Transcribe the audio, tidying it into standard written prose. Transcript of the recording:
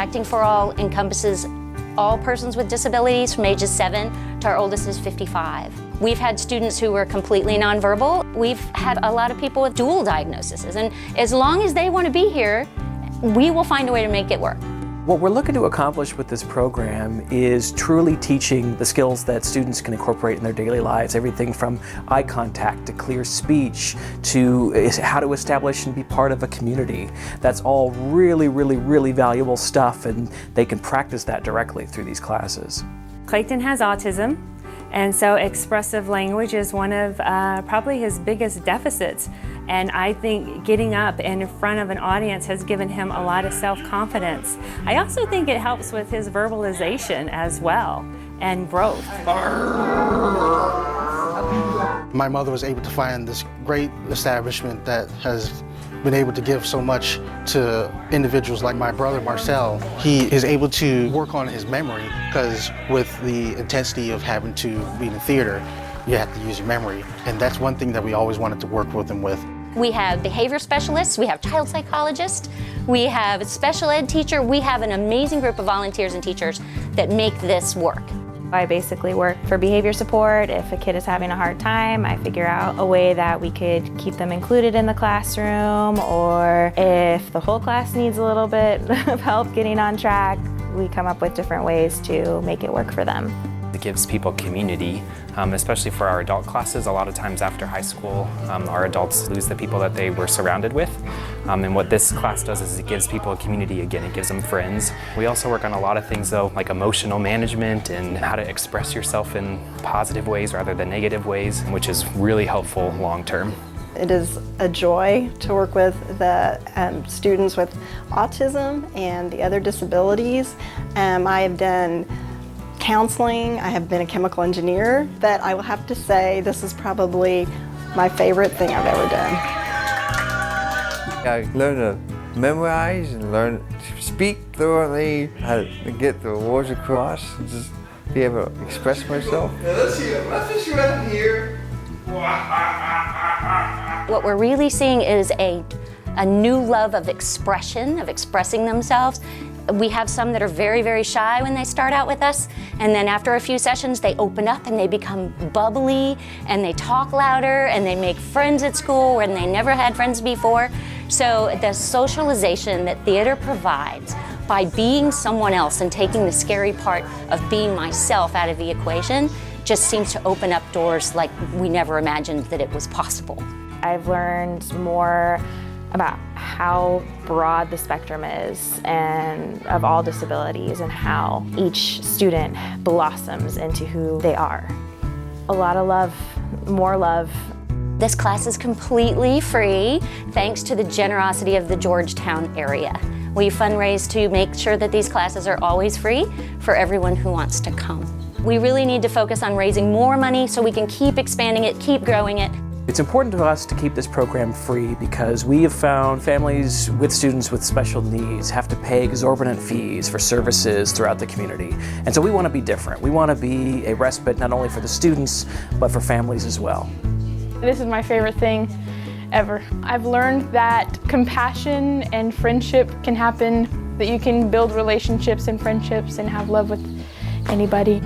Acting for All encompasses all persons with disabilities from ages 7 to our oldest is 55. We've had students who were completely nonverbal. We've had a lot of people with dual diagnoses, and as long as they want to be here, we will find a way to make it work. What we're looking to accomplish with this program is truly teaching the skills that students can incorporate in their daily lives, everything from eye contact to clear speech to how to establish and be part of a community. That's all really, really, really valuable stuff, and they can practice that directly through these classes. Clayton has autism, and so expressive language is one of probably his biggest deficits. And I think getting up in front of an audience has given him a lot of self-confidence. I also think it helps with his verbalization as well, and growth. My mother was able to find this great establishment that has been able to give so much to individuals like my brother Marcel. He is able to work on his memory because with the intensity of having to be in theater, you have to use your memory. And that's one thing that we always wanted to work with him with. We have behavior specialists, we have child psychologists, we have a special ed teacher, we have an amazing group of volunteers and teachers that make this work. I basically work for behavior support. If a kid is having a hard time, I figure out a way that we could keep them included in the classroom, or if the whole class needs a little bit of help getting on track, we come up with different ways to make it work for them. It gives people community, especially for our adult classes. A lot of times after high school, our adults lose the people that they were surrounded with. And what this class does is it gives people a community again. It gives them friends. We also work on a lot of things though, like emotional management and how to express yourself in positive ways rather than negative ways, which is really helpful long term. It is a joy to work with the students with autism and the other disabilities. I have done counseling, I have been a chemical engineer, but I will have to say this is probably my favorite thing I've ever done. I learned to memorize and learn to speak thoroughly, how to get the words across, and just be able to express myself. Now let's see a message right here. What we're really seeing is a new love of expression, of expressing themselves. We have some that are very, very shy when they start out with us, and then after a few sessions they open up and they become bubbly and they talk louder and they make friends at school when they never had friends before. So the socialization that theater provides by being someone else and taking the scary part of being myself out of the equation just seems to open up doors like we never imagined that it was possible. I've learned more about how broad the spectrum is and of all disabilities and how each student blossoms into who they are. A lot of love, more love. This class is completely free thanks to the generosity of the Georgetown area. We fundraise to make sure that these classes are always free for everyone who wants to come. We really need to focus on raising more money so we can keep expanding it, keep growing it. It's important to us to keep this program free because we have found families with students with special needs have to pay exorbitant fees for services throughout the community. And so we want to be different. We want to be a respite not only for the students, but for families as well. This is my favorite thing ever. I've learned that compassion and friendship can happen, that you can build relationships and friendships and have love with anybody.